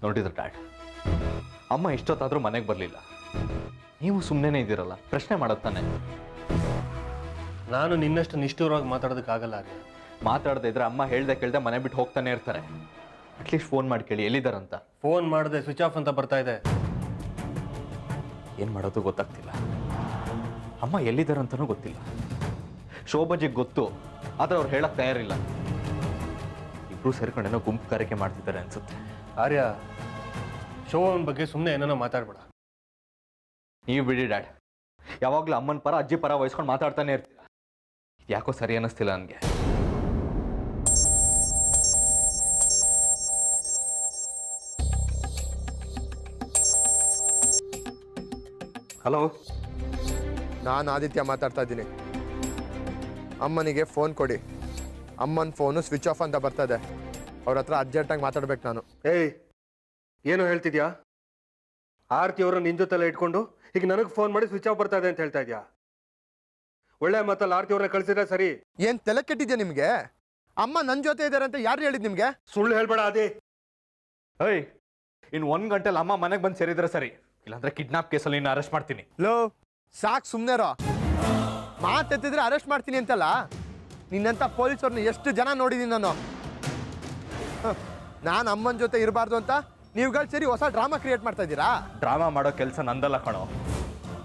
ನೋಡಿದ್ರು ಡ್ಯಾಡ್, ಅಮ್ಮ ಇಷ್ಟೊತ್ತಾದರೂ ಮನೆಗೆ ಬರಲಿಲ್ಲ. ನೀವು ಸುಮ್ಮನೆ ಇದ್ದೀರಲ್ಲ, ಪ್ರಶ್ನೆ ಮಾಡೋದು ನಾನು ನಿನ್ನಷ್ಟು ನಿಷ್ಠುರವಾಗಿ ಮಾತಾಡೋದಕ್ಕಾಗಲ್ಲ. ಮಾತಾಡದೇ ಇದ್ರೆ ಅಮ್ಮ ಹೇಳ್ದೆ ಕೇಳ್ದೆ ಮನೆ ಬಿಟ್ಟು ಹೋಗ್ತಾನೆ ಇರ್ತಾರೆ. ಅಟ್ಲೀಸ್ಟ್ ಫೋನ್ ಮಾಡಿ ಕೇಳಿ ಎಲ್ಲಿದ್ದಾರಂತ. ಫೋನ್ ಮಾಡಿದೆ ಸ್ವಿಚ್ ಆಫ್ ಅಂತ ಬರ್ತಾ ಇದೆ. ಏನು ಮಾಡೋದು ಗೊತ್ತಾಗ್ತಿಲ್ಲ. ಅಮ್ಮ ಎಲ್ಲಿದ್ದಾರಂತನೂ ಗೊತ್ತಿಲ್ಲ. ಶೋಭಾಜಿಗೆ ಗೊತ್ತು, ಆದರೆ ಅವ್ರು ಹೇಳಕ್ ತಯಾರಿಲ್ಲ. ಇಬ್ರು ಸೇರ್ಕೊಂಡೇನೋ ಗುಂಪು ಕರೆಕೆ ಮಾಡ್ತಿದ್ದಾರೆ ಅನ್ಸುತ್ತೆ. ಆರ್ಯ, ಶೋಭನ್ ಬಗ್ಗೆ ಸುಮ್ಮನೆ ಏನೇನೋ ಮಾತಾಡ್ಬೇಡ. ನೀವು ಬಿಡಿ ಡ್ಯಾಡ್, ಯಾವಾಗಲೂ ಅಮ್ಮನ ಪರ ಅಜ್ಜಿ ಪರ ವಹಿಸ್ಕೊಂಡು ಮಾತಾಡ್ತಾನೆ ಇರ್ತೀರ. ಯಾಕೋ ಸರಿ ಅನ್ನಿಸ್ತಿಲ್ಲ ನನಗೆ. ಹಲೋ, ನಾನು ಆದಿತ್ಯ ಮಾತಾಡ್ತಾ ಇದ್ದೀನಿ. ಅಮ್ಮನಿಗೆ ಫೋನ್ ಕೊಡಿ. ಅಮ್ಮನ ಫೋನು ಸ್ವಿಚ್ ಆಫ್ ಅಂತ ಬರ್ತದೆ. ಅವ್ರ ಹತ್ರ ಅರ್ಜೆಂಟಾಗಿ ಮಾತಾಡ್ಬೇಕು ನಾನು. ಏಯ್, ಏನು ಹೇಳ್ತಿದ್ಯಾ? ಆರ್ತಿ ಅವರ ನಿನ್ ಜೊತೆಲ್ಲ ಇಟ್ಕೊಂಡು ಈಗ ನನಗೆ ಫೋನ್ ಮಾಡಿ ಸ್ವಿಚ್ ಆಫ್ ಬರ್ತಾ ಇದೆ ಅಂತ ಹೇಳ್ತಾ ಇದ್ಯಾ? ಒಳ್ಳೆ ಮಾತಲ್ಲ. ಆರ್ತಿ ಅವ್ರನ್ನ ಕಳಿಸಿದ್ರೆ ಸರಿ. ಏನ್ ತಲೆ ಕೆಟ್ಟಿದ್ಯಾ ನಿಮ್ಗೆ? ಅಮ್ಮ ನನ್ನ ಜೊತೆ ಇದ್ದಾರೆ ಅಂತ ಯಾರು ಹೇಳಿದ್ ನಿಮ್ಗೆ? ಸುಳ್ಳು ಹೇಳ್ಬೇಡ ಅದೇ. ಏಯ್, ಇನ್ನು 1 ಗಂಟೆಲಿ ಅಮ್ಮ ಮನೆಗೆ ಬಂದು ಸೇರಿದ್ರೆ ಸರಿ, ಇಲ್ಲಾಂದ್ರೆ ಕಿಡ್ನಾಪ್ ಕೇಸಲ್ಲಿ ಇನ್ನು ಅರೆಸ್ಟ್ ಮಾಡ್ತೀನಿ. ಲೋ, ಸಾಕು ಸುಮ್ಮನೆರೋ. ಮಾತೆತ್ತಿದ್ರೆ ಅರೆಸ್ಟ್ ಮಾಡ್ತೀನಿ ಅಂತಲ್ಲ. ನಿನ್ನಂತ ಪೊಲೀಸವ್ರನ್ನ ಎಷ್ಟು ಜನ ನೋಡಿದೀನಿ ನಾನು. ನಾನು ಅಮ್ಮನ ಜೊತೆ ಇರಬಾರ್ದು ಅಂತ ನೀವುಗಳು ಸೇರಿ ಹೊಸ ಡ್ರಾಮಾ ಕ್ರಿಯೇಟ್ ಮಾಡ್ತಾ ಇದ್ದೀರಾ. ಡ್ರಾಮಾ ಮಾಡೋ ಕೆಲಸ ನಂದಲ್ಲ ಕಣೋ.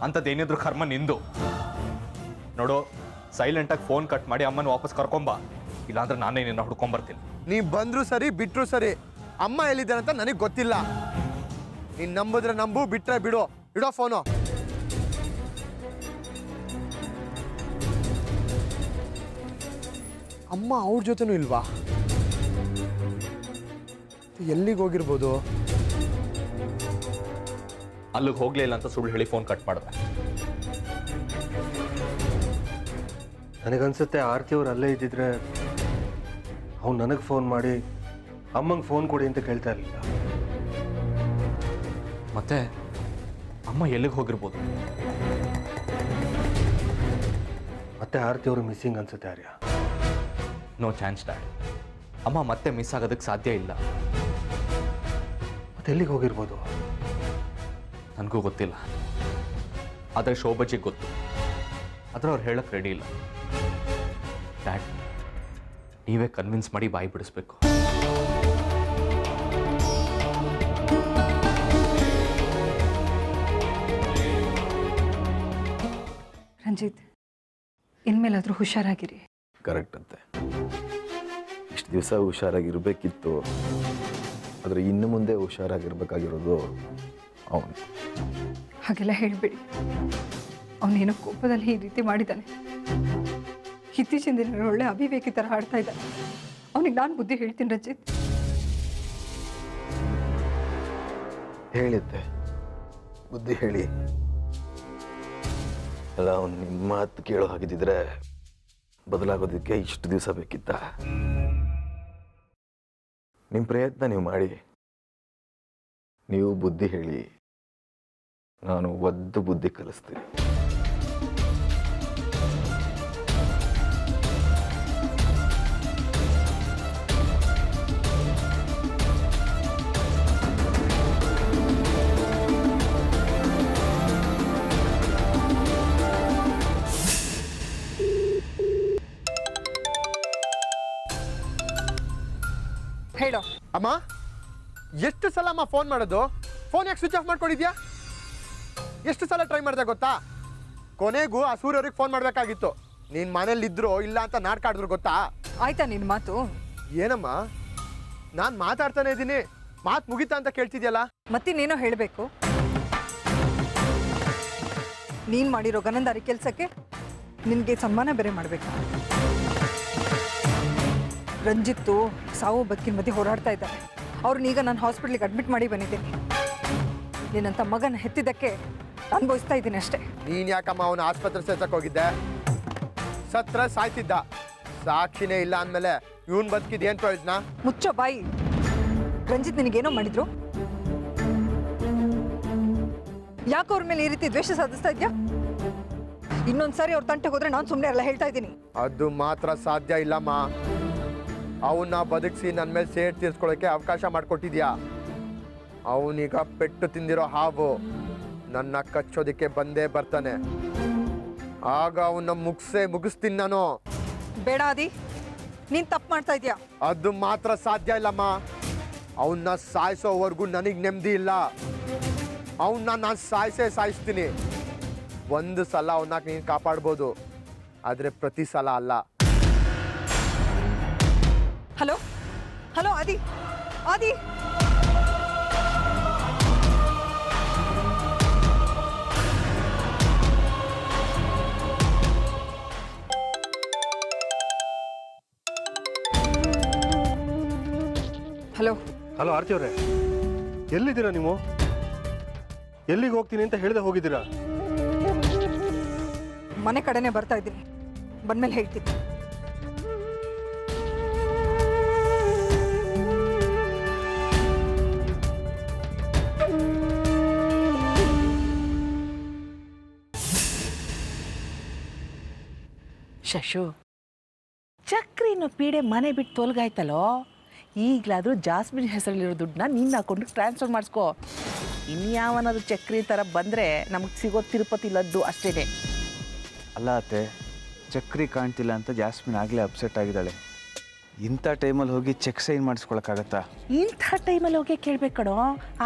ಅಂಥದ್ದೇನಿದ್ರು ಕರ್ಮ ನಿಂದು. ನೋಡು, ಸೈಲೆಂಟಾಗಿ ಫೋನ್ ಕಟ್ ಮಾಡಿ ಅಮ್ಮನ ವಾಪಸ್ ಕರ್ಕೊಂಬ, ಇಲ್ಲಾಂದ್ರೆ ನಾನೇ ನಿನ್ನ ಹುಡ್ಕೊಂಬರ್ತೀನಿ. ನೀವು ಬಂದರೂ ಸರಿ ಬಿಟ್ಟರು ಸರಿ, ಅಮ್ಮ ಎಲ್ಲಿದ್ದಾರೆ ಅಂತ ನನಗೆ ಗೊತ್ತಿಲ್ಲ. ನೀನು ನಂಬಿದ್ರೆ ನಂಬು, ಬಿಟ್ರೆ ಬಿಡು. ಇಡೋ ಫೋನು. ಅಮ್ಮ ಅವ್ರ ಜೊತೆನೂ ಇಲ್ವಾ? ಎಲ್ಲಿಗೆ ಹೋಗಿರ್ಬೋದು? ಅಲ್ಲಿಗೆ ಹೋಗ್ಲಿಲ್ಲ ಅಂತ ಸುಳ್ಳು ಹೇಳಿ ಫೋನ್ ಕಟ್ ಮಾಡಿದೆ. ನನಗನ್ಸುತ್ತೆ ಆರ್ತಿ ಅವ್ರು ಅಲ್ಲೇ ಇದ್ದಿದ್ರೆ ಅವ್ನು ನನಗೆ ಫೋನ್ ಮಾಡಿ ಅಮ್ಮಂಗೆ ಫೋನ್ ಕೊಡಿ ಅಂತ ಕೇಳ್ತಾ ಇರಲಿಲ್ಲ. ಮತ್ತೆ ಅಮ್ಮ ಎಲ್ಲಿಗೆ ಹೋಗಿರ್ಬೋದು? ಮತ್ತೆ ಆರ್ತಿ ಅವರು ಮಿಸ್ಸಿಂಗ್ ಅನ್ಸುತ್ತೆ ಆರ್ಯ. No chance dad. ಅಮ್ಮ ಮತ್ತೆ ಮಿಸ್ ಆಗೋದಕ್ಕೆ ಸಾಧ್ಯ ಇಲ್ಲ. ಮತ್ತೆ ಎಲ್ಲಿಗೆ ಹೋಗಿರ್ಬೋದು? ನನಗೂ ಗೊತ್ತಿಲ್ಲ. ಆದರೆ ಶೋಭಾಜಿಗೆ ಗೊತ್ತು. ಆದರೆ ಅವ್ರು ಹೇಳಕ್ಕೆ ರೆಡಿ ಇಲ್ಲ. ಡ್ಯಾಡ್, ನೀವೇ ಕನ್ವಿನ್ಸ್ ಮಾಡಿ ಬಾಯಿ ಬಿಡಿಸ್ಬೇಕು. ರಂಜಿತ್, ಇನ್ಮೇಲಾದರೂ ಹುಷಾರಾಗಿರಿ. ಕರೆಕ್ಟ್ ಅಂತೆ. ಇಷ್ಟು ದಿವಸ ಹುಷಾರಾಗಿರ್ಬೇಕಿತ್ತು, ಆದರೆ ಇನ್ನು ಮುಂದೆ ಹುಷಾರಾಗಿರ್ಬೇಕಾಗಿರೋದು ಅವನು. ಹಾಗೆಲ್ಲ ಹೇಳಬೇಡಿ. ಅವನೇನೋ ಕೋಪದಲ್ಲಿ ಈ ರೀತಿ ಮಾಡಿದ್ದಾನೆ. ಇತ್ತೀಚಿನ ದಿನ ಒಳ್ಳೆ ಅವಿವೇಕಿ ಥರ ಆಡ್ತಾ ಇದ್ದಾನೆ. ಅವನಿಗೆ ನಾನು ಬುದ್ಧಿ ಹೇಳ್ತೀನಿ ರಂಜಿತ್. ಹೇಳಿದ್ದೆ, ಬುದ್ಧಿ ಹೇಳಿ. ಅಲ್ಲ, ಅವನು ನಿಮ್ಮ ಮಾತು ಕೇಳೋ ಹಾಗಿದ್ದಿದ್ರೆ ಬದಲಾಗೋದಕ್ಕೆ ಇಷ್ಟು ದಿವಸ ಬೇಕಿತ್ತ? ನಿಮ್ಮ ಪ್ರಯತ್ನ ನೀವು ಮಾಡಿ, ನೀವು ಬುದ್ಧಿ ಹೇಳಿ, ನಾನು ಒದ್ದು ಬುದ್ಧಿ ಕಲಿಸ್ತೀನಿ. ಹೇಳೋ. ಅಮ್ಮ, ಎಷ್ಟು ಸಲ ಅಮ್ಮ ಫೋನ್ ಮಾಡೋದು? ಫೋನ್ ಯಾಕೆ ಸ್ವಿಚ್ ಆಫ್ ಮಾಡ್ಕೊಂಡಿದ್ಯಾ? ಎಷ್ಟು ಸಲ ಟ್ರೈ ಮಾಡಿದೆ ಗೊತ್ತಾ? ಕೊನೆಗೂ ಆ ಸೂರ್ಯವ್ರಿಗೆ ಫೋನ್ ಮಾಡಬೇಕಾಗಿತ್ತು. ನೀನು ಮನೇಲಿದ್ರು ಇಲ್ಲ ಅಂತ ನಾಟ್ಕಾಡಿದ್ರು ಗೊತ್ತಾ? ಆಯ್ತಾ ನಿನ್ನ ಮಾತು? ಏನಮ್ಮ, ನಾನು ಮಾತಾಡ್ತಾನೆ ಇದ್ದೀನಿ, ಮಾತು ಮುಗಿತಾ ಅಂತ ಕೇಳ್ತಿದ್ಯಲ್ಲ? ಮತ್ತಿನ್ನೇನೋ ಹೇಳಬೇಕು. ನೀನು ಮಾಡಿರೋ ಗನಂದಾರಿ ಕೆಲಸಕ್ಕೆ ನಿನಗೆ ಸನ್ಮಾನ ಬೇರೆ ಮಾಡಬೇಕು. ರಂಜಿತ್ತು ಸಾವು ಬದುಕಿನ ಮಧ್ಯೆ ಹೋರಾಡ್ತಾ ಇದ್ದಾರೆ. ಅವ್ರನ್ನೀಗ ನಾನು ಹಾಸ್ಪಿಟ್ಲಿಗೆ ಅಡ್ಮಿಟ್ ಮಾಡಿ ಬಂದಿದ್ದೀನಿ. ನಿನ್ನಂಥ ಮಗನ ಹೆತ್ತಿದ್ದಕ್ಕೆ ಅನುಭವಿಸ್ತಾ ಇದ್ದೀನಿ ಅಷ್ಟೇ. ನೀನು ಯಾಕಮ್ಮ ಅವನ ಆಸ್ಪತ್ರೆ ಸೇರ್ಸಕ್ಕೆ ಹೋಗಿದ್ದೆ? ಸತ್ರ ಸಾಯ್ತಿದ್ದ. ಸಾಕ್ಷಿನೇ ಇಲ್ಲ ಅಂದಮೇಲೆ ಇವನ್ ಬದುಕಿದ್ ಏನು ಪ್ರಯೋಜನ? ಮುಚ್ಚೋ ಬಾಯಿ. ರಂಜಿತ್ ನಿನಗೇನೋ ಮಾಡಿದ್ರು? ಯಾಕೆ ಅವ್ರ ಮೇಲೆ ಈ ರೀತಿ ದ್ವೇಷ ಸಾಧಿಸ್ತಾ ಇದ್ಯಾ? ಇನ್ನೊಂದ್ಸಾರಿ ಅವ್ರ ತಂಟೆಗೆ ಹೋದ್ರೆ ನಾನು ಸುಮ್ಮನೆ ಎಲ್ಲ ಹೇಳ್ತಾ ಇದ್ದೀನಿ. ಅದು ಮಾತ್ರ ಸಾಧ್ಯ ಇಲ್ಲಮ್ಮ. ಅವನ್ನ ಬದುಕಿಸಿ ನನ್ನ ಮೇಲೆ ಸೇಡ್ ತೀರ್ಸ್ಕೊಳ್ಳೋಕೆ ಅವಕಾಶ ಮಾಡಿಕೊಟ್ಟಿದ್ಯಾ. ಅವನೀಗ ಪೆಟ್ಟು ತಿಂದಿರೋ ಹಾವು ನನ್ನ ಕಚ್ಚೋದಿಕ್ಕೆ ಬಂದೇ ಬರ್ತಾನೆ. ಆಗ ಅವನ್ನ ಮುಗಿಸ್ತೀನಿ ನಾನು. ಬೇಡ ಆದಿ, ನೀನ್ ತಪ್ಪು ಮಾಡ್ತಾ ಇದೀಯಾ. ಅದು ಮಾತ್ರ ಸಾಧ್ಯ ಇಲ್ಲಮ್ಮ. ಅವನ್ನ ಸಾಯಿಸೋವರೆಗೂ ನನಗೆ ನೆಮ್ಮದಿ ಇಲ್ಲ. ಅವನ್ನ ನಾನು ಸಾಯಿಸ್ತೀನಿ. ಒಂದು ಸಲ ಅವನ್ನ ನೀನು ಕಾಪಾಡ್ಬೋದು, ಆದರೆ ಪ್ರತಿ ಸಲ ಅಲ್ಲ. ಹಲೋ ಹಲೋ ಆದಿ, ಆದಿ ಹಲೋ. ಹಲೋ ಆರ್ತಿ ಅವರೇ, ಎಲ್ಲಿದ್ದೀರಾ ನೀವು? ಎಲ್ಲಿಗೆ ಹೋಗ್ತೀನಿ ಅಂತ ಹೇಳ್ದೆ ಹೋಗಿದ್ದೀರಾ? ಮನೆ ಕಡೆನೇ ಬರ್ತಾ ಇದ್ದೀನಿ, ಬಂದ್ಮೇಲೆ ಹೇಳ್ತೀನಿ. ಶಶು, ಚಕ್ರಿನ ಪೀಡೆ ಮನೆ ಬಿಟ್ಟು ತೊಲಗಾಯ್ತಲ್ಲೋ. ಈಗಲಾದರೂ ಜಾಸ್ಮಿನ್ ಹೆಸರಲ್ಲಿರೋ ದುಡ್ಡನ್ನ ನಿನ್ನ ಹಾಕೊಂಡು ಟ್ರಾನ್ಸ್ಫರ್ ಮಾಡಿಸ್ಕೋ. ಇನ್ಯಾವನಾದ್ರು ಚಕ್ರಿ ಥರ ಬಂದರೆ ನಮಗೆ ಸಿಗೋ ತಿರುಪತಿ ಲಡ್ಡು ಅಷ್ಟೇ. ಅಲ್ಲ ಅತ್ತೆ, ಚಕ್ರಿ ಕಾಣ್ತಿಲ್ಲ ಅಂತ ಜಾಸ್ಮಿನ್ ಆಗಲೇ ಅಪ್ಸೆಟ್ ಆಗಿದ್ದಾಳೆ. ಇಂಥ ಟೈಮಲ್ಲಿ ಹೋಗಿ ಚೆಕ್ ಸೈನ್ ಮಾಡಿಸ್ಕೊಳಕ್ಕಾಗತ್ತಾ? ಇಂಥ ಟೈಮಲ್ಲಿ ಹೋಗಿ ಕೇಳಬೇಕು ಕಣೋ.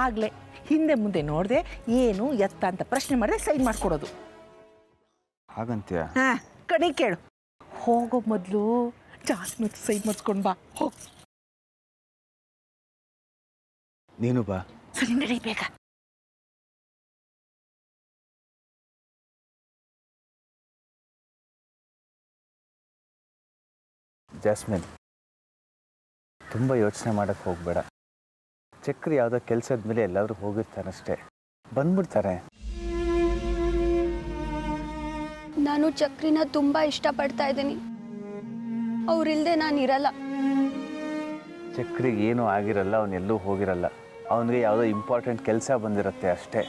ಆಗಲೇ ಹಿಂದೆ ಮುಂದೆ ನೋಡಿದೆ ಏನು ಎತ್ತ ಅಂತ ಪ್ರಶ್ನೆ ಮಾಡಿದೆ ಸೈನ್ ಮಾಡಿಕೊಡೋದು. ಹಾಗಂತ್ಯಾ? ಹಾಂ, ಕಣಿ ಕೇಳು. ಹೋಗೋ ಮೊದಲು ಜಾಸ್ಮಿನ್ ಸೈನ್ ಮಾಡಿಸ್ಕೊಂಡು ಬಾ. ಹೋಗಿ ನೀನು ಬಾ. ಸರಿ, ನಡಿ ಬೇಗ. ಜಾಸ್ಮಿನ್, ತುಂಬ ಯೋಚನೆ ಮಾಡೋಕ್ಕೆ ಹೋಗಬೇಡ. ಚಕ್ರಿ ಯಾವುದೋ ಕೆಲಸದ ಮೇಲೆ ಎಲ್ಲರೂ ಹೋಗಿರ್ತಾರಷ್ಟೇ, ಬಂದ್ಬಿಡ್ತಾರೆ. ನಾನು ಚಕ್ರಿನ ತುಂಬ ಇಷ್ಟಪಡ್ತಾ ಇದ್ದೀನಿ. ಅವರಿಲ್ಲದೆ ನಾನು ಇರಲ್ಲ. ಚಕ್ರಿಗೆ ಏನೂ ಆಗಿರಲ್ಲ, ಅವನೆಲ್ಲೂ ಹೋಗಿರಲ್ಲ. ಅವನಿಗೆ ಯಾವುದೋ ಇಂಪಾರ್ಟೆಂಟ್ ಕೆಲಸ ಬಂದಿರುತ್ತೆ ಅಷ್ಟೇ.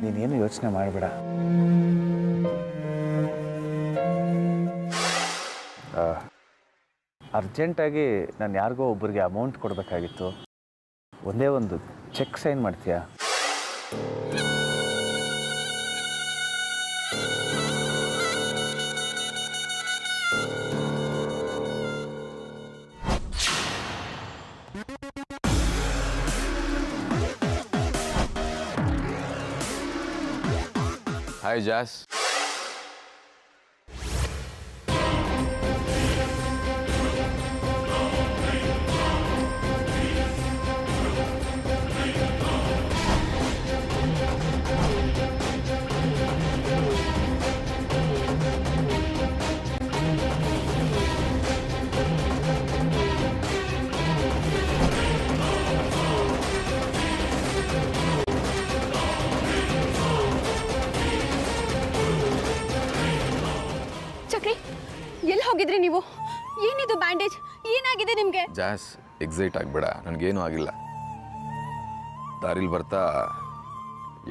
ನೀನೇನು ಯೋಚನೆ ಮಾಡಬೇಡ. ಅರ್ಜೆಂಟಾಗಿ ನಾನು ಯಾರಿಗೋ ಒಬ್ಬರಿಗೆ ಅಮೌಂಟ್ ಕೊಡಬೇಕಾಗಿತ್ತು. ಒಂದೇ ಒಂದು ಚೆಕ್ ಸೈನ್ ಮಾಡ್ತೀಯಾ? ಹಾಯ್ ಜಾಸ್. ಚಕ್ರಿ, ಎಲ್ಲಿ ಹೋಗಿದ್ರಿ ನೀವು? ಏನಿದು ಬ್ಯಾಂಡೇಜ್? ಏನಾಗಿದೆ ನಿಮಗೆ? ಜಾಸ್, ಎಕ್ಸೈಟ್ ಆಗಬೇಡ, ನನಗೇನೂ ಆಗಿಲ್ಲ. ದಾರಿಲಿ ಬರ್ತಾ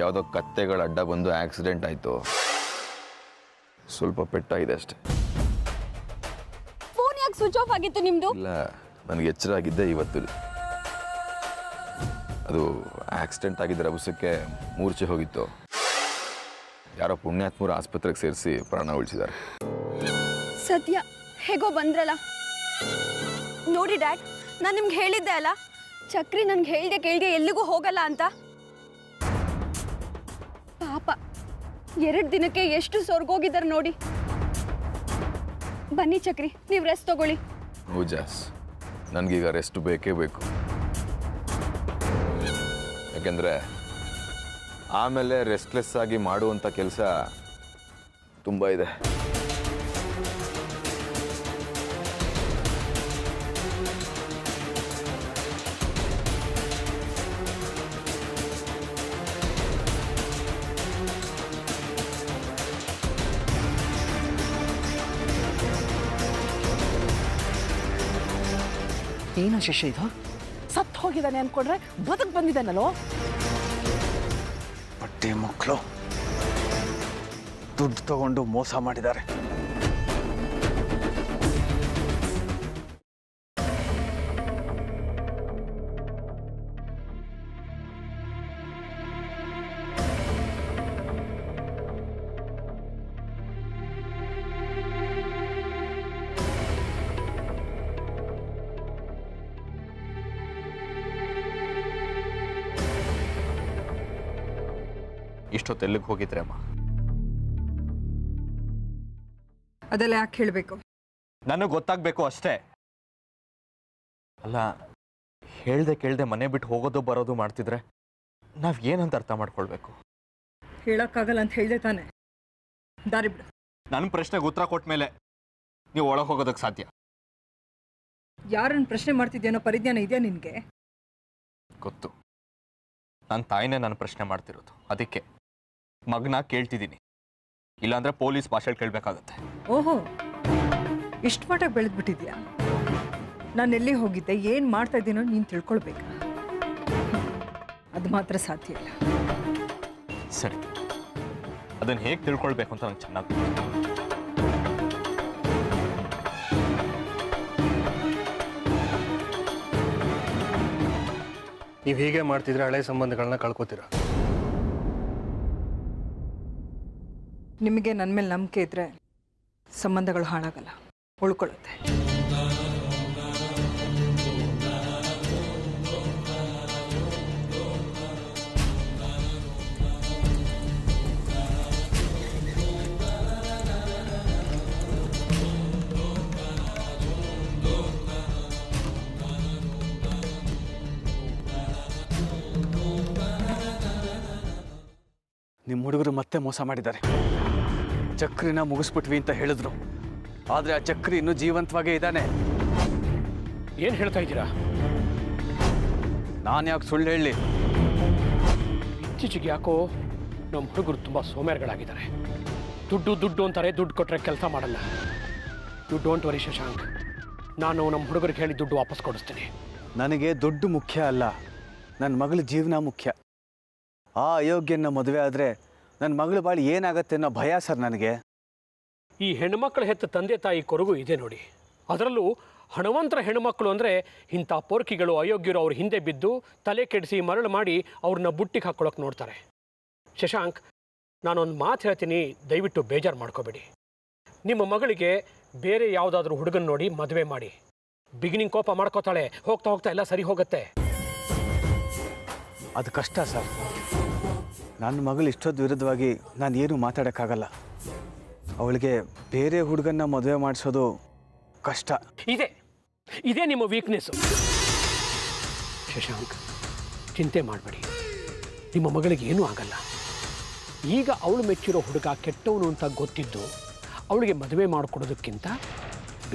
ಯಾವುದೋ ಕತ್ತೆಗಳ ಅಡ್ಡ ಬಂದು ಆಕ್ಸಿಡೆಂಟ್ ಆಯಿತು. ಸ್ವಲ್ಪ ಪೆಟ್ಟಾಗಿದೆ ಅಷ್ಟೆ. ಫೋನ್ ಯಾಕೆ ಸ್ವಿಚ್ ಆಫ್ ಆಗಿತ್ತು ನಿಮ್ದು? ಇಲ್ಲ, ನನಗೆ ಎಚ್ಚರ ಆಗಿದ್ದೆ ಇವತ್ತು. ಅದು ಆಕ್ಸಿಡೆಂಟ್ ಆಗಿದ್ದ ರಭಸಕ್ಕೆ ಮೂರ್ಛೆ ಹೋಗಿತ್ತು. ಯಾರೋ ಪುಣ್ಯಾತ್ಮರು ಆಸ್ಪತ್ರೆಗೆ ಸೇರಿಸಿ ಪ್ರಾಣ ಉಳಿಸಿದ್ದಾರೆ. ಸದ್ಯ ಹೇಗೋ ಬಂದ್ರಲ್ಲ. ನೋಡಿ ಡ್ಯಾಡ್, ನಾನು ನಿಮ್ಗೆ ಹೇಳಿದ್ದೆ ಅಲ್ಲ, ಚಕ್ರಿ ನನ್ಗೆ ಕೇಳ್ದೆ ಎಲ್ಲಿಗೂ ಹೋಗಲ್ಲ ಅಂತ. ಪಾಪ 2 ದಿನಕ್ಕೆ ಎಷ್ಟು ಸೊರ್ಗೋಗಿದ್ದಾರೆ ನೋಡಿ. ಬನ್ನಿ ಚಕ್ರಿ, ನೀವು ರೆಸ್ಟ್ ತಗೊಳ್ಳಿ. ಹೌದು ಜಾಸ್, ನನಗೀಗ ರೆಸ್ಟ್ ಬೇಕೇ ಬೇಕು. ಯಾಕೆಂದರೆ ಆಮೇಲೆ ರೆಸ್ಟ್ಲೆಸ್ ಆಗಿ ಮಾಡುವಂಥ ಕೆಲಸ ತುಂಬ ಇದೆ. ಏನೋ ಶಿಷ್ಯ ಇದು? ಸತ್ತು ಹೋಗಿದ್ದಾನೆ ಅಂದ್ಕೊಂಡ್ರೆ ಬದುಕು ಬಂದಿದ್ದಾನಲ್ಲೋ. ಬಡ್ಡಿ ಮಕ್ಕಳು ದುಡ್ಡು ತಗೊಂಡು ಮೋಸ ಮಾಡಿದ್ದಾರೆ. ಇಷ್ಟೊತ್ತೆಲ್ಲಿಗೆ ಹೋಗಿದ್ರೆ ಅಮ್ಮ? ಅದೆಲ್ಲ ಯಾಕೆ ಹೇಳಬೇಕು? ನನಗೆ ಗೊತ್ತಾಗಬೇಕು ಅಷ್ಟೇ. ಅಲ್ಲ, ಹೇಳ್ದೆ ಕೇಳ್ದೆ ಮನೆ ಬಿಟ್ಟು ಹೋಗೋದು ಬರೋದು ಮಾಡ್ತಿದ್ರೆ ನಾವು ಏನಂತ ಅರ್ಥ ಮಾಡ್ಕೊಳ್ಬೇಕು? ಹೇಳಕ್ಕಾಗಲ್ಲ ಅಂತ ಹೇಳ್ದೆ ತಾನೆ. ದಾರಿ ಬಿಡು. ನನ್ನ ಪ್ರಶ್ನೆಗೆ ಉತ್ತರ ಕೊಟ್ಟ ಮೇಲೆ ನೀವು ಒಳಗೆ ಹೋಗೋದಕ್ಕೆ ಸಾಧ್ಯ. ಯಾರನ್ನು ಪ್ರಶ್ನೆ ಮಾಡ್ತಿದ್ಯಾನೋ ಪರಿಜ್ಞಾನ ಇದೆಯಾ ನಿನಗೆ? ಗೊತ್ತು, ನನ್ನ ತಾಯಿನೇ ನಾನು ಪ್ರಶ್ನೆ ಮಾಡ್ತಿರೋದು. ಅದಕ್ಕೆ ಮಗನ ಕೇಳ್ತಿದ್ದೀನಿ. ಇಲ್ಲಾಂದ್ರೆ ಪೊಲೀಸ್ ಭಾಷೆ ಕೇಳಬೇಕಾಗತ್ತೆ. ಓಹೋ, ಇಷ್ಟು ಮಟ್ಟಿಗೆ ಬೆಳೆದ್ಬಿಟ್ಟಿದ್ಯಾ? ನಾನು ಎಲ್ಲಿ ಹೋಗಿದ್ದೆ, ಏನು ಮಾಡ್ತಾ ಇದ್ದೀನೋ ನೀನು ತಿಳ್ಕೊಳ್ಬೇಕಾ? ಅದು ಮಾತ್ರ ಸಾಧ್ಯ ಇಲ್ಲ. ಸರಿ, ಅದನ್ನು ಹೇಗೆ ತಿಳ್ಕೊಳ್ಬೇಕು ಅಂತ ನಂಗೆ ಚೆನ್ನಾಗಿ ಗೊತ್ತು. ನೀವು ಹೀಗೆ ಮಾಡ್ತಿದ್ರೆ ಹಳೆ ಸಂಬಂಧಗಳನ್ನ ಕಳ್ಕೊತೀರ. ನಿಮಗೆ ನನ್ನ ಮೇಲೆ ನಂಬಿಕೆ ಇದ್ದರೆ ಸಂಬಂಧಗಳು ಹಾಳಾಗಲ್ಲ, ಉಳ್ಕೊಳ್ಳುತ್ತೆ. ನಿಮ್ಮ ಹುಡುಗರು ಮತ್ತೆ ಮೋಸ ಮಾಡಿದ್ದಾರೆ. ಚಕ್ರಿನ ಮುಗಿಸ್ಬಿಟ್ವಿ ಅಂತ ಹೇಳಿದ್ರು, ಆದರೆ ಆ ಚಕ್ರಿ ಇನ್ನೂ ಜೀವಂತವಾಗೇ ಇದ್ದಾನೆ. ಏನು ಹೇಳ್ತಾ ಇದ್ದೀರಾ? ನಾನು ಯಾಕೆ ಸುಳ್ಳು ಹೇಳಲಿ? ಇತ್ತೀಚೆಗೆ ಯಾಕೋ ನಮ್ಮ ಹುಡುಗರು ತುಂಬ ಸೋಮೇರ್ಗಳಾಗಿದ್ದಾರೆ. ದುಡ್ಡು ದುಡ್ಡು ಅಂತಾರೆ, ದುಡ್ಡು ಕೊಟ್ಟರೆ ಕೆಲಸ ಮಾಡಲ್ಲ. ಯು ಡೋಂಟ್ ವರಿ ಶಶಾಂಕ್, ನಾನು ನಮ್ಮ ಹುಡುಗರಿಗೆ ಹೇಳಿ ದುಡ್ಡು ವಾಪಸ್ ಕೊಡಿಸ್ತೀನಿ. ನನಗೆ ದುಡ್ಡು ಮುಖ್ಯ ಅಲ್ಲ, ನನ್ನ ಮಗಳ ಜೀವನ ಮುಖ್ಯ. ಆ ಅಯೋಗ್ಯನ ಮದುವೆ ಆದರೆ ನನ್ನ ಮಗಳ ಬಾಳಿ ಏನಾಗತ್ತೆ ಅನ್ನೋ ಭಯ ಸರ್ ನನಗೆ. ಈ ಹೆಣ್ಮಕ್ಳು ಹೆತ್ತ ತಂದೆ ತಾಯಿ ಕೊರಗು ಇದೆ ನೋಡಿ. ಅದರಲ್ಲೂ ಹಣವಂತರ ಹೆಣ್ಮಕ್ಳು ಅಂದರೆ ಇಂಥ ಪೋರ್ಕಿಗಳು, ಅಯೋಗ್ಯರು ಅವ್ರ ಹಿಂದೆ ಬಿದ್ದು ತಲೆ ಕೆಡಿಸಿ ಮರಳು ಮಾಡಿ ಅವ್ರನ್ನ ಬುಟ್ಟಿಗೆ ಹಾಕ್ಕೊಳಕ್ಕೆ ನೋಡ್ತಾರೆ. ಶಶಾಂಕ್, ನಾನೊಂದು ಮಾತು ಹೇಳ್ತೀನಿ, ದಯವಿಟ್ಟು ಬೇಜಾರು ಮಾಡ್ಕೋಬೇಡಿ. ನಿಮ್ಮ ಮಗಳಿಗೆ ಬೇರೆ ಯಾವುದಾದ್ರೂ ಹುಡುಗನ ನೋಡಿ ಮದುವೆ ಮಾಡಿ. ಬಿಗಿನಿಂಗ್ ಕೋಪ ಮಾಡ್ಕೋತಾಳೆ, ಹೋಗ್ತಾ ಹೋಗ್ತಾ ಎಲ್ಲ ಸರಿ ಹೋಗುತ್ತೆ. ಅದು ಕಷ್ಟ ಸರ್. ನನ್ನ ಮಗಳು ಇಷ್ಟೊಂದು ವಿರುದ್ಧವಾಗಿ ನಾನು ಏನು ಮಾತಾಡೋಕ್ಕಾಗಲ್ಲ. ಅವಳಿಗೆ ಬೇರೆ ಹುಡುಗನ್ನ ಮದುವೆ ಮಾಡಿಸೋದು ಕಷ್ಟ. ಇದೇ ನಿಮ್ಮ ವೀಕ್ನೆಸ್ಸು. ಶಶಾಂಕ್, ಚಿಂತೆ ಮಾಡಬೇಡಿ, ನಿಮ್ಮ ಮಗಳಿಗೆ ಏನೂ ಆಗಲ್ಲ. ಈಗ ಅವಳು ಮೆಚ್ಚಿರೋ ಹುಡುಗ ಕೆಟ್ಟವನು ಅಂತ ಗೊತ್ತಿದ್ದು ಅವಳಿಗೆ ಮದುವೆ ಮಾಡಿಕೊಡೋದಕ್ಕಿಂತ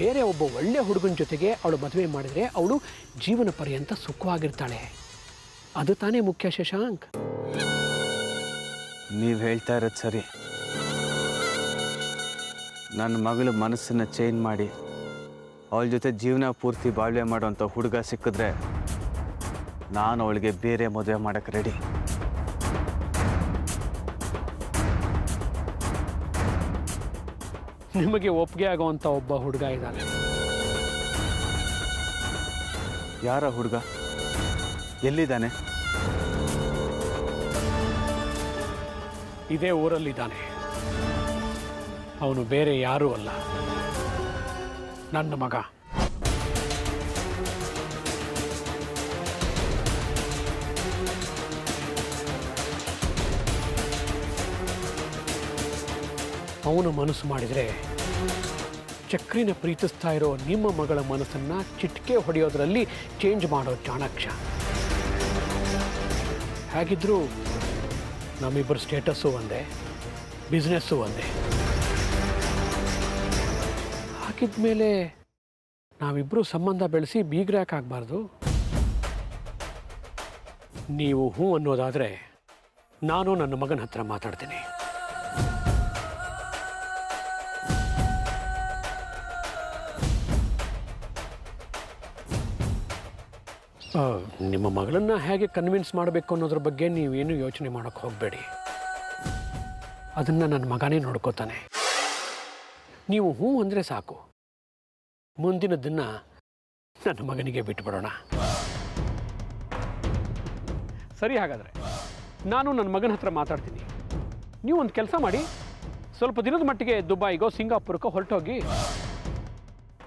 ಬೇರೆ ಒಬ್ಬ ಒಳ್ಳೆ ಹುಡುಗನ ಜೊತೆಗೆ ಅವಳು ಮದುವೆ ಮಾಡಿದರೆ ಅವಳು ಜೀವನ ಪರ್ಯಂತ ಸುಖವಾಗಿರ್ತಾಳೆ. ಅದು ತಾನೇ ಮುಖ್ಯ ಶಶಾಂಕ್. ನೀವು ಹೇಳ್ತಾ ಇರೋದು ಸರಿ. ನನ್ನ ಮಗಳ ಮನಸ್ಸನ್ನು ಚೇಂಜ್ ಮಾಡಿ ಅವಳ ಜೊತೆ ಜೀವನ ಪೂರ್ತಿ ಬಾಳ್ವೆ ಮಾಡೋಂಥ ಹುಡುಗ ಸಿಕ್ಕಿದ್ರೆ ನಾನು ಅವಳಿಗೆ ಬೇರೆ ಮದುವೆ ಮಾಡೋಕ್ಕೆ ರೆಡಿ. ನಿಮಗೆ ಒಪ್ಪಿಗೆ ಆಗುವಂಥ ಒಬ್ಬ ಹುಡುಗ ಇದ್ದಾನೆ. ಯಾರ ಹುಡುಗ? ಎಲ್ಲಿದ್ದಾನೆ? ಇದೇ ಊರಲ್ಲಿದ್ದಾನೆ. ಅವನು ಬೇರೆ ಯಾರೂ ಅಲ್ಲ, ನನ್ನ ಮಗ. ಅವನು ಮನಸ್ಸು ಮಾಡಿದರೆ ಚಕ್ರಿನ ಪ್ರೀತಿಸ್ತಾ ಇರೋ ನಿಮ್ಮ ಮಗಳ ಮನಸ್ಸನ್ನು ಚಿಟಿಕೆ ಹೊಡೆಯೋದ್ರಲ್ಲಿ ಚೇಂಜ್ ಮಾಡೋ ಚಾಣಾಕ್ಷ. ಹೇಗಿದ್ರೂ ನಮ್ಮಿಬ್ಬರು ಸ್ಟೇಟಸ್ಸು ಒಂದೇ, ಬಿಸ್ನೆಸ್ಸು ಒಂದೇ. ಹಾಕಿದ್ಮೇಲೆ ನಾವಿಬ್ಬರು ಸಂಬಂಧ ಬೆಳೆಸಿ ಬೀಗ್ರ್ಯಾಕಾಗಬಾರ್ದು. ನೀವು ಹ್ಞೂ ಅನ್ನೋದಾದರೆ ನಾನು ನನ್ನ ಮಗನ ಹತ್ರ ಮಾತಾಡ್ತೀನಿ. ನಿಮ್ಮ ಮಗಳನ್ನು ಹೇಗೆ ಕನ್ವಿನ್ಸ್ ಮಾಡಬೇಕು ಅನ್ನೋದ್ರ ಬಗ್ಗೆ ನೀವೇನು ಯೋಚನೆ ಮಾಡೋಕ್ಕೆ ಹೋಗಬೇಡಿ. ಅದನ್ನು ನನ್ನ ಮಗನೇ ನೋಡ್ಕೋತಾನೆ. ನೀವು ಹ್ಞೂ ಅಂದರೆ ಸಾಕು. ಮುಂದಿನದನ್ನು ನನ್ನ ಮಗನಿಗೆ ಬಿಟ್ಬಿಡೋಣ. ಸರಿ, ಹಾಗಾದರೆ ನಾನು ನನ್ನ ಮಗನ ಹತ್ರ ಮಾತಾಡ್ತೀನಿ. ನೀವು ಒಂದು ಕೆಲಸ ಮಾಡಿ, ಸ್ವಲ್ಪ ದಿನದ ಮಟ್ಟಿಗೆ ದುಬೈಗೋ ಸಿಂಗಾಪುರಕ್ಕೋ ಹೊರಟೋಗಿ.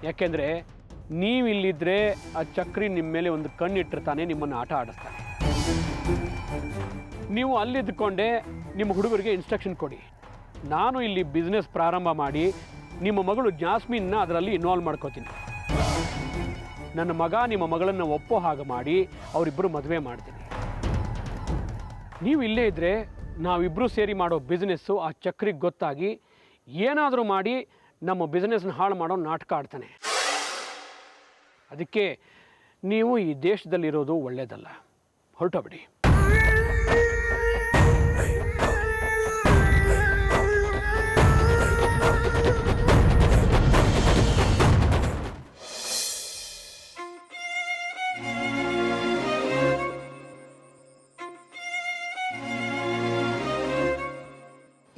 ಯಾಕೆಂದರೆ ನೀವಿಲ್ಲಿದ್ದರೆ ಆ ಚಕ್ರಿ ನಿಮ್ಮ ಮೇಲೆ ಒಂದು ಕಣ್ಣಿಟ್ಟಿರ್ತಾನೆ, ನಿಮ್ಮನ್ನು ಆಟ ಆಡಿಸ್ತಾನೆ. ನೀವು ಅಲ್ಲಿದ್ದುಕೊಂಡೆ ನಿಮ್ಮ ಹುಡುಗರಿಗೆ ಇನ್ಸ್ಟ್ರಕ್ಷನ್ ಕೊಡಿ. ನಾನು ಇಲ್ಲಿ ಬಿಸ್ನೆಸ್ ಪ್ರಾರಂಭ ಮಾಡಿ ನಿಮ್ಮ ಮಗಳು ಜಾಸ್ಮಿನ್ನ ಅದರಲ್ಲಿ ಇನ್ವಾಲ್ವ್ ಮಾಡ್ಕೋತೀನಿ. ನನ್ನ ಮಗ ನಿಮ್ಮ ಮಗಳನ್ನು ಒಪ್ಪೋ ಹಾಗೆ ಮಾಡಿ ಅವರಿಬ್ಬರು ಮದುವೆ ಮಾಡ್ತೀನಿ. ನೀವು ಇಲ್ಲೇ ಇದ್ದರೆ ನಾವಿಬ್ಬರು ಸೇರಿ ಮಾಡೋ ಬಿಸ್ನೆಸ್ಸು ಆ ಚಕ್ರಿಗೆ ಗೊತ್ತಾಗಿ ಏನಾದರೂ ಮಾಡಿ ನಮ್ಮ ಬಿಸ್ನೆಸ್ನ ಹಾಳು ಮಾಡೋ ನಾಟಕ ಆಡ್ತಾನೆ. ಅದಕ್ಕೆ ನೀವು ಈ ದೇಶದಲ್ಲಿರೋದು ಒಳ್ಳೆಯದಲ್ಲ. ಹೊರಟೋಗ್ಬಿಡಿ.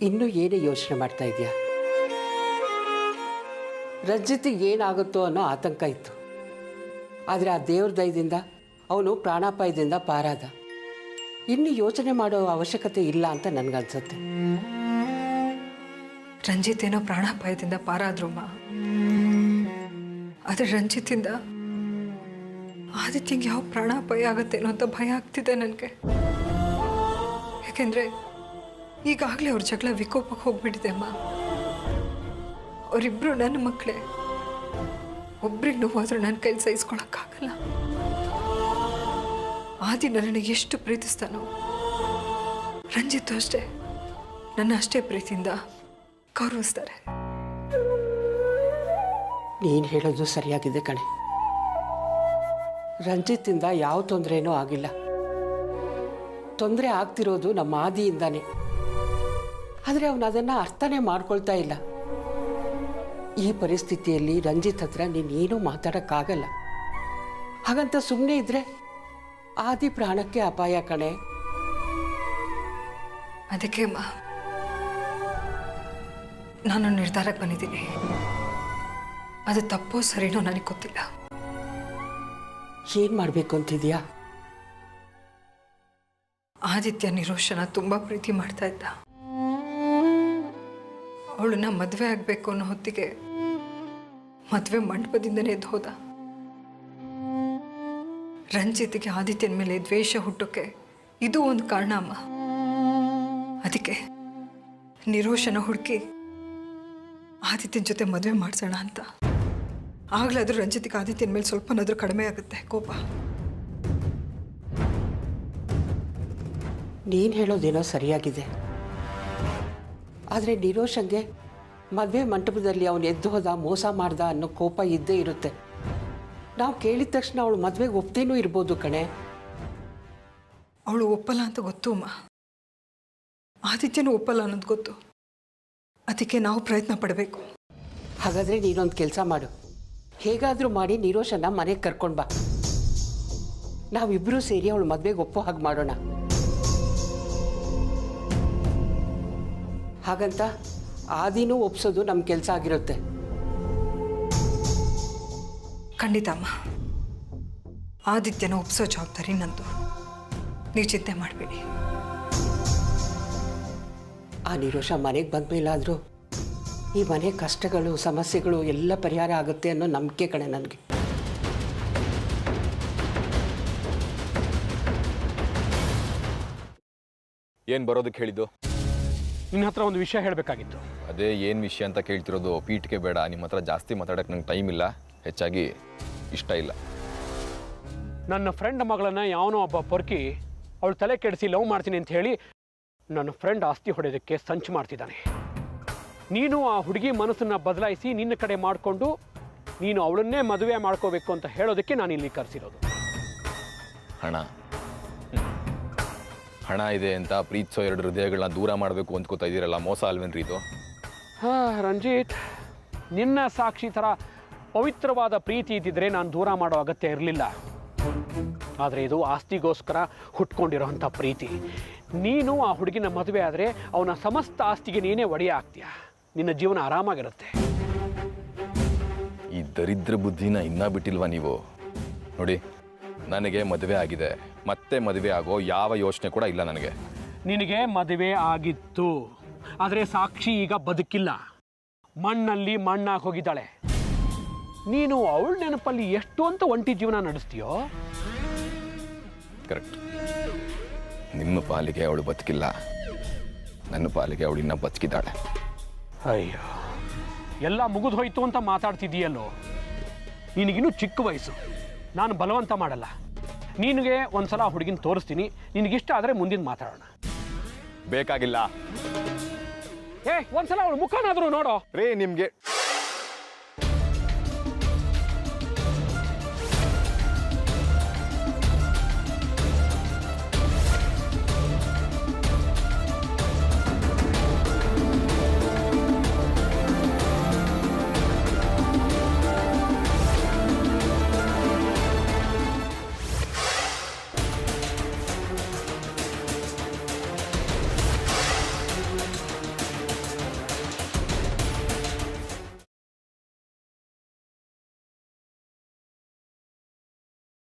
ಇನ್ನೂ ಏನೇ ಯೋಚನೆ ಮಾಡ್ತಾ ಇದೆಯಾ? ರಂಜಿತಿಗೆ ಏನಾಗುತ್ತೋ ಅನ್ನೋ ಆತಂಕ ಇತ್ತು. ಆದರೆ ಆ ದೇವ್ರ ದಯದಿಂದ ಅವನು ಪ್ರಾಣಾಪಾಯದಿಂದ ಪಾರಾದ. ಇನ್ನು ಯೋಚನೆ ಮಾಡೋ ಅವಶ್ಯಕತೆ ಇಲ್ಲ ಅಂತ ನನಗನ್ಸುತ್ತೆ. ರಂಜಿತ್ ಏನೋ ಪ್ರಾಣಾಪಾಯದಿಂದ ಪಾರಾದ್ರಮ್ಮ. ಆದರೆ ರಂಜಿತಿಂದ ಆದಿತ್ಯಂಗೆ ಯಾವ ಪ್ರಾಣಾಪಾಯ ಆಗುತ್ತೇನೋ ಅಂತ ಭಯ ಆಗ್ತಿದೆ ನನಗೆ. ಯಾಕೆಂದರೆ ಈಗಾಗಲೇ ಅವ್ರ ಜಗಳ ವಿಕೋಪಕ್ಕೆ ಹೋಗ್ಬಿಟ್ಟಿದೆ ಅಮ್ಮ. ಅವರಿಬ್ಬರು ನನ್ನ ಮಕ್ಕಳೇ. ಒಬ್ರಿಗೆ ನೋವಾದರೂ ನನ್ನ ಕೈಲಿ ಸಹಿಸ್ಕೊಳಕ್ಕಾಗಲ್ಲ. ಆದಿ ನನಗೆ ಎಷ್ಟು ಪ್ರೀತಿಸ್ತಾನೋ, ರಂಜಿತ್ತು ಅಷ್ಟೇ ನನ್ನ ಅಷ್ಟೇ ಪ್ರೀತಿಯಿಂದ ಗೌರವಿಸ್ತಾರೆ. ನೀನು ಹೇಳೋದು ಸರಿಯಾಗಿದೆ ಕಣೆ. ರಂಜಿತ್ತಿಂದ ಯಾವ ತೊಂದರೆನೂ ಆಗಿಲ್ಲ. ತೊಂದರೆ ಆಗ್ತಿರೋದು ನಮ್ಮ ಆದಿಯಿಂದಾನೆ. ಆದರೆ ಅವನು ಅದನ್ನು ಅರ್ಥನೇ ಮಾಡ್ಕೊಳ್ತಾ ಇಲ್ಲ. ಈ ಪರಿಸ್ಥಿತಿಯಲ್ಲಿ ರಂಜಿತ್ ಹತ್ರ ನೀನೇನೂ ಮಾತಾಡೋಕ್ಕಾಗಲ್ಲ. ಹಾಗಂತ ಸುಮ್ಮನೆ ಇದ್ರೆ ಆದಿ ಪ್ರಾಣಕ್ಕೆ ಅಪಾಯ ಕಣೆ. ಅದಕ್ಕೆ ನಾನು ನಿರ್ಧಾರಕ್ಕೆ ಬಂದಿದ್ದೀನಿ. ಅದು ತಪ್ಪೋ ಸರಿನೋ ನನಗೆ ಗೊತ್ತಿಲ್ಲ. ಏನು ಮಾಡಬೇಕು ಅಂತಿದ್ಯಾ? ಆದಿತ್ಯ ನಿರೋಷನ ತುಂಬ ಪ್ರೀತಿ ಮಾಡ್ತಾ ಇದ್ದ. ಅವಳನ್ನ ಮದುವೆ ಆಗಬೇಕು ಅನ್ನೋ ಹೊತ್ತಿಗೆ ಮದುವೆ ಮಂಟಪದಿಂದನೇ ಎದ್ದು ಹೋದ. ರಂಜಿತ್ಗೆ ಆದಿತ್ಯನ ಮೇಲೆ ದ್ವೇಷ ಹುಟ್ಟೋಕೆ ಇದು ಒಂದು ಕಾರಣ ಅಮ್ಮ. ಅದಕ್ಕೆ ನಿರೋಷನ ಹುಡುಕಿ ಆದಿತ್ಯನ ಜೊತೆ ಮದುವೆ ಮಾಡಿಸೋಣ ಅಂತ. ಆಗ್ಲಾದ್ರೂ ರಂಜಿತ್ಗೆ ಆದಿತ್ಯನ ಮೇಲೆ ಸ್ವಲ್ಪನಾದ್ರೂ ಕಡಿಮೆ ಆಗುತ್ತೆ ಕೋಪ. ನೀನು ಹೇಳೋದೇನೋ ಸರಿಯಾಗಿದೆ. ಆದರೆ ನಿರೋಷಂಗೆ ಮದುವೆ ಮಂಟಪದಲ್ಲಿ ಅವನು ಎದ್ದು ಹೋದ, ಮೋಸ ಮಾಡ್ದ ಅನ್ನೋ ಕೋಪ ಇದ್ದೇ ಇರುತ್ತೆ. ನಾವು ಕೇಳಿದ ತಕ್ಷಣ ಅವಳು ಮದುವೆಗೆ ಒಪ್ತೇನೂ ಇರ್ಬೋದು ಕಣೆ. ಅವಳು ಒಪ್ಪಲ್ಲ ಅಂತ ಗೊತ್ತು ಅಮ್ಮ. ಆದಿತ್ಯನೂ ಒಪ್ಪಲ್ಲ ಅನ್ನೋದು ಗೊತ್ತು. ಅದಕ್ಕೆ ನಾವು ಪ್ರಯತ್ನ ಪಡಬೇಕು. ಹಾಗಾದರೆ ನೀನೊಂದು ಕೆಲಸ ಮಾಡು. ಹೇಗಾದರೂ ಮಾಡಿ ನಿರೋಷನ ಮನೆಗೆ ಕರ್ಕೊಂಡು ಬಾ. ನಾವಿಬ್ಬರೂ ಸೇರಿ ಅವಳು ಮದುವೆಗೆ ಒಪ್ಪೋ ಹಾಗೆ ಮಾಡೋಣ. ಹಾಗಂತ ಆದಿನೂ ಒಪ್ಸೋದು ನಮ್ಮ ಕೆಲಸ ಆಗಿರುತ್ತೆ. ಖಂಡಿತ ಅಮ್ಮ. ಆದಿತ್ಯನ ಒಪ್ಸೋ ಜವಾಬ್ದಾರಿ ನಂದು. ನೀವು ಚಿಂತೆ ಮಾಡಬೇಡಿ. ಆ ನಿರೋಷ ಮನೆಗೆ ಬಂದ ಮೇಲಾದರೂ ಈ ಮನೆ ಕಷ್ಟಗಳು, ಸಮಸ್ಯೆಗಳು ಎಲ್ಲ ಪರಿಹಾರ ಆಗುತ್ತೆ ಅನ್ನೋ ನಂಬಿಕೆ ಕಣೆ ನನಗೆ. ಏನು ಬರೋದಕ್ಕೆ ಹೇಳಿದ್ದು? ನಿನ್ನ ಹತ್ರ ಒಂದು ವಿಷಯ ಹೇಳಬೇಕಾಗಿತ್ತು. ಅದೇ ಏನು ವಿಷಯ ಅಂತ ಕೇಳ್ತಿರೋದು. ಪೀಠಿಗೆ ಬೇಡ. ನಿಮ್ಮ ಹತ್ರ ಜಾಸ್ತಿ ಮಾತಾಡೋಕ್ಕೆ ನಂಗೆ ಟೈಮ್ ಇಲ್ಲ, ಹೆಚ್ಚಾಗಿ ಇಷ್ಟ ಇಲ್ಲ. ನನ್ನ ಫ್ರೆಂಡ್ ಮಗಳನ್ನ ಯಾವನೋ ಒಬ್ಬ ಪೊರ್ಕಿ ಅವಳು ತಲೆ ಕೆಡಿಸಿ ಲವ್ ಮಾಡ್ತೀನಿ ಅಂತ ಹೇಳಿ ನನ್ನ ಫ್ರೆಂಡ್ ಆಸ್ತಿ ಹೊಡೆಯೋದಕ್ಕೆ ಸಂಚು ಮಾಡ್ತಿದ್ದಾನೆ. ನೀನು ಆ ಹುಡುಗಿ ಮನಸ್ಸನ್ನು ಬದಲಾಯಿಸಿ ನಿನ್ನ ಕಡೆ ಮಾಡಿಕೊಂಡು ನೀನು ಅವಳನ್ನೇ ಮದುವೆ ಮಾಡ್ಕೋಬೇಕು ಅಂತ ಹೇಳೋದಕ್ಕೆ ನಾನು ಇಲ್ಲಿ ಕರೆಸಿರೋದು. ಹಣ ಇದೆ ಅಂತ ಪ್ರೀತಿಸೋ ಎರಡು ಹೃದಯಗಳನ್ನ ದೂರ ಮಾಡಬೇಕು ಅಂದ್ಕೋತಾ ಇದ್ದೀರಲ್ಲ, ಮೋಸ ಅಲ್ವೇನ್ರಿ ಇದು? ರಂಜಿತ್, ನಿನ್ನ ಸಾಕ್ಷಿ ಥರ ಪವಿತ್ರವಾದ ಪ್ರೀತಿ ಇದ್ದಿದ್ರೆ ನಾನು ದೂರ ಮಾಡೋ ಅಗತ್ಯ ಇರಲಿಲ್ಲ. ಆದರೆ ಇದು ಆಸ್ತಿಗೋಸ್ಕರ ಹುಟ್ಕೊಂಡಿರೋಂಥ ಪ್ರೀತಿ. ನೀನು ಆ ಹುಡುಗಿನ ಮದುವೆ ಆದರೆ ಅವನ ಸಮಸ್ತ ಆಸ್ತಿಗೆ ನೀನೇ ಒಡೆಯ ಆಗ್ತೀಯ. ನಿನ್ನ ಜೀವನ ಆರಾಮಾಗಿರುತ್ತೆ. ಈ ದರಿದ್ರ ಬುದ್ಧಿನ ಇನ್ನೂ ಬಿಟ್ಟಿಲ್ವಾ ನೀವು? ನೋಡಿ, ನನಗೆ ಮದುವೆ ಆಗಿದೆ, ಮತ್ತೆ ಮದುವೆ ಆಗೋ ಯಾವ ಯೋಚನೆ ಕೂಡ ಇಲ್ಲ ನನಗೆ. ನಿನಗೆ ಮದುವೆ ಆಗಿತ್ತು, ಆದರೆ ಸಾಕ್ಷಿ ಈಗ ಬದುಕಿಲ್ಲ. ಮಣ್ಣಲ್ಲಿ ಮಣ್ಣಾಗಿ ಹೋಗಿದ್ದಾಳೆ. ನೀನು ಅವಳ ನೆನಪಲ್ಲಿ ಎಷ್ಟು ಅಂತ ಒಂಟಿ ಜೀವನ ನಡೆಸ್ತೀಯೋ? ಕರೆಕ್ಟ್. ನಿಮ್ಮ ಪಾಲಿಗೆ ಅವಳು ಬದುಕಿಲ್ಲ, ನನ್ನ ಪಾಲಿಗೆ ಅವಳು ಇನ್ನೂ ಬದುಕಿದ್ದಾಳೆ. ಅಯ್ಯೋ, ಎಲ್ಲ ಮುಗಿದು ಹೋಯ್ತು ಅಂತ ಮಾತಾಡ್ತಿದ್ದೀಯಲ್ಲೋ. ನಿನಗಿನ್ನೂ ಚಿಕ್ಕ ವಯಸ್ಸು, ನಾನು ಬಲವಂತ ಮಾಡಲ್ಲ. ನಿನಗೆ ಒಂದ್ಸಲ ಹುಡುಗಿನ ತೋರಿಸ್ತೀನಿ, ನಿನಗಿಷ್ಟ ಆದರೆ ಮುಂದಿನ ಮಾತಾಡೋಣ. ಬೇಕಾಗಿಲ್ಲ ಒಂದ್ಸಲ ಅವಳು ಮುಖನಾದರೂ ನೋಡೋ. ರೀ. ನಿಮಗೆ